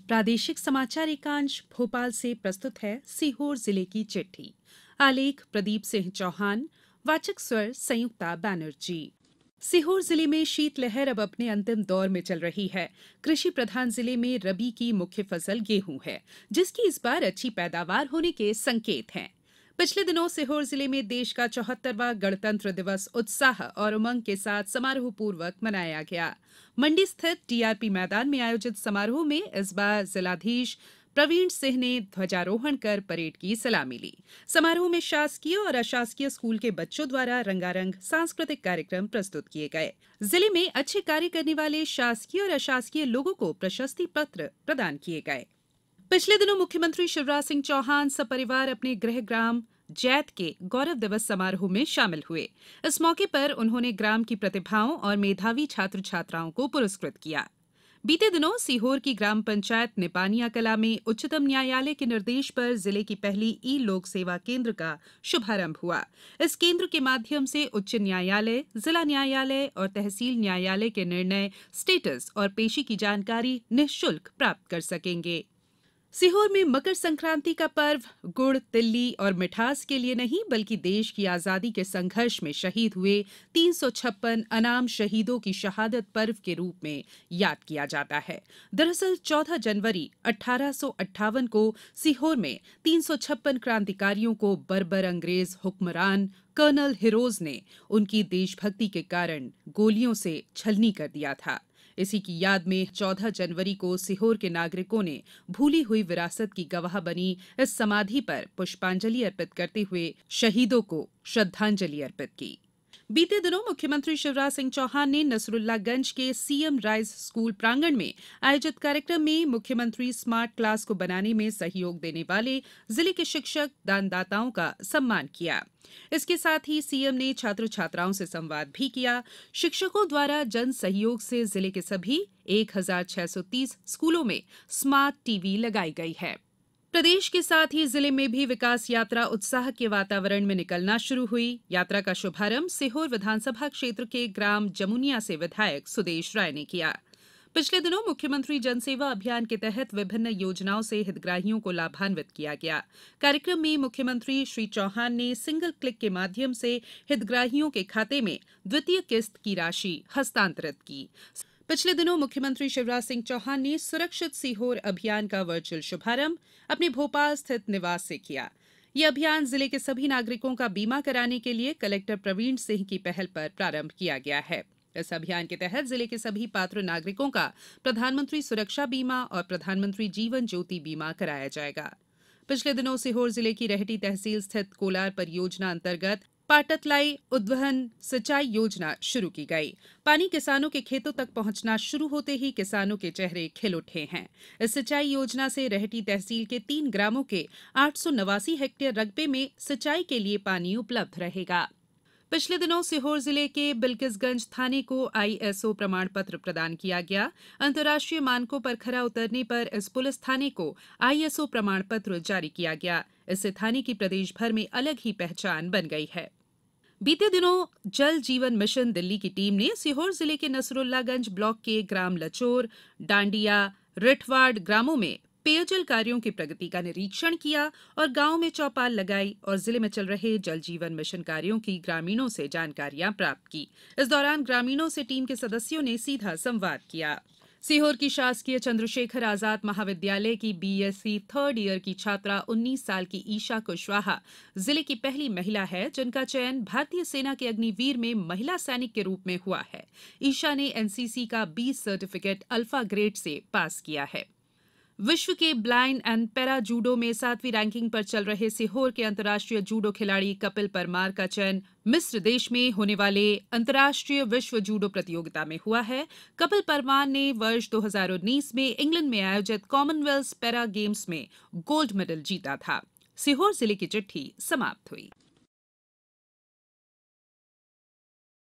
प्रादेशिक समाचार एकांश भोपाल से प्रस्तुत है सीहोर जिले की चिट्ठी। आलेख प्रदीप सिंह चौहान। वाचक स्वर संयुक्ता बैनर्जी। सीहोर जिले में शीतलहर अब अपने अंतिम दौर में चल रही है। कृषि प्रधान जिले में रबी की मुख्य फसल गेहूं है, जिसकी इस बार अच्छी पैदावार होने के संकेत हैं। पिछले दिनों सीहोर जिले में देश का 74वां गणतंत्र दिवस उत्साह और उमंग के साथ समारोह पूर्वक मनाया गया। मंडी स्थित टीआरपी मैदान में आयोजित समारोह में इस बार जिलाधीश प्रवीण सिंह ने ध्वजारोहण कर परेड की सलामी ली। समारोह में शासकीय और अशासकीय स्कूल के बच्चों द्वारा रंगारंग सांस्कृतिक कार्यक्रम प्रस्तुत किए गए। जिले में अच्छे कार्य करने वाले शासकीय और अशासकीय लोगों को प्रशस्ति पत्र प्रदान किए गए। पिछले दिनों मुख्यमंत्री शिवराज सिंह चौहान सपरिवार अपने गृह ग्राम जैत के गौरव दिवस समारोह में शामिल हुए। इस मौके पर उन्होंने ग्राम की प्रतिभाओं और मेधावी छात्र छात्राओं को पुरस्कृत किया। बीते दिनों सीहोर की ग्राम पंचायत निपानिया कला में उच्चतम न्यायालय के निर्देश पर जिले की पहली ई लोक सेवा केंद्र का शुभारंभ हुआ। इस केंद्र के माध्यम से उच्च न्यायालय, जिला न्यायालय और तहसील न्यायालय के निर्णय, स्टेटस और पेशी की जानकारी निःशुल्क प्राप्त कर सकेंगे। सीहोर में मकर संक्रांति का पर्व गुड़, तिल्ली और मिठास के लिए नहीं, बल्कि देश की आजादी के संघर्ष में शहीद हुए 356 अनाम शहीदों की शहादत पर्व के रूप में याद किया जाता है। दरअसल 14 जनवरी 1858 को सीहोर में 356 क्रांतिकारियों को बर्बर अंग्रेज हुक्मरान कर्नल हिरोज ने उनकी देशभक्ति के कारण गोलियों से छलनी कर दिया था। इसी की याद में 14 जनवरी को सीहोर के नागरिकों ने भूली हुई विरासत की गवाह बनी इस समाधि पर पुष्पांजलि अर्पित करते हुए शहीदों को श्रद्धांजलि अर्पित की। बीते दिनों मुख्यमंत्री शिवराज सिंह चौहान ने नसरुल्लागंज के सीएम राइज स्कूल प्रांगण में आयोजित कार्यक्रम में मुख्यमंत्री स्मार्ट क्लास को बनाने में सहयोग देने वाले जिले के शिक्षक दानदाताओं का सम्मान किया। इसके साथ ही सीएम ने छात्र छात्राओं से संवाद भी किया। शिक्षकों द्वारा जन सहयोग से जिले के सभी 1630 स्कूलों में स्मार्ट टीवी लगाई गई है। प्रदेश के साथ ही जिले में भी विकास यात्रा उत्साह के वातावरण में निकलना शुरू हुई। यात्रा का शुभारंभ सीहोर विधानसभा क्षेत्र के ग्राम जमुनिया से विधायक सुदेश राय ने किया। पिछले दिनों मुख्यमंत्री जनसेवा अभियान के तहत विभिन्न योजनाओं से हितग्राहियों को लाभान्वित किया गया। कार्यक्रम में मुख्यमंत्री श्री चौहान ने सिंगल क्लिक के माध्यम से हितग्राहियों के खाते में द्वितीय किस्त की राशि हस्तांतरित की। पिछले दिनों मुख्यमंत्री शिवराज सिंह चौहान ने सुरक्षित सीहोर अभियान का वर्चुअल शुभारंभ अपने भोपाल स्थित निवास से किया। यह अभियान जिले के सभी नागरिकों का बीमा कराने के लिए कलेक्टर प्रवीण सिंह की पहल पर प्रारंभ किया गया है। इस अभियान के तहत जिले के सभी पात्र नागरिकों का प्रधानमंत्री सुरक्षा बीमा और प्रधानमंत्री जीवन ज्योति बीमा कराया जाएगा। पिछले दिनों सीहोर जिले की रेहटी तहसील स्थित कोलार परियोजना अंतर्गत पाटतलाई उद्वहन सिंचाई योजना शुरू की गई। पानी किसानों के खेतों तक पहुंचना शुरू होते ही किसानों के चेहरे खिल उठे हैं। इस सिंचाई योजना से रेहटी तहसील के 3 ग्रामों के 889 हेक्टेयर रकबे में सिंचाई के लिए पानी उपलब्ध रहेगा। पिछले दिनों सीहोर जिले के बिल्किसगंज थाने को आईएसओ प्रमाण पत्र प्रदान किया गया। अंतर्राष्ट्रीय मानकों पर खरा उतरने पर इस पुलिस थाने को आईएसओ प्रमाण पत्र जारी किया गया। इससे थाने की प्रदेश भर में अलग ही पहचान बन गई है। बीते दिनों जल जीवन मिशन दिल्ली की टीम ने सीहोर जिले के नसरुल्लागंज ब्लॉक के ग्राम लचोर, डांडिया, रिठवाड़ ग्रामों में पेयजल कार्यों की प्रगति का निरीक्षण किया और गांव में चौपाल लगाई और जिले में चल रहे जल जीवन मिशन कार्यों की ग्रामीणों से जानकारियां प्राप्त की। इस दौरान ग्रामीणों से टीम के सदस्यों ने सीधा संवाद किया। सीहोर की शासकीय चंद्रशेखर आजाद महाविद्यालय की बीएससी 3rd ईयर की छात्रा 19 साल की ईशा कुशवाहा जिले की पहली महिला है जिनका चयन भारतीय सेना के अग्निवीर में महिला सैनिक के रूप में हुआ है। ईशा ने एनसीसी का 20 सर्टिफिकेट अल्फा ग्रेड से पास किया है। विश्व के ब्लाइंड एंड पैरा जूडो में 7वीं रैंकिंग पर चल रहे सीहोर के अंतर्राष्ट्रीय जूडो खिलाड़ी कपिल परमार का चयन मिस्र देश में होने वाले अंतर्राष्ट्रीय विश्व जूडो प्रतियोगिता में हुआ है। कपिल परमार ने वर्ष 2019 में इंग्लैंड में आयोजित कॉमनवेल्थ पैरा गेम्स में गोल्ड मेडल जीता था। सीहोर जिले की चिट्ठी समाप्त हुई।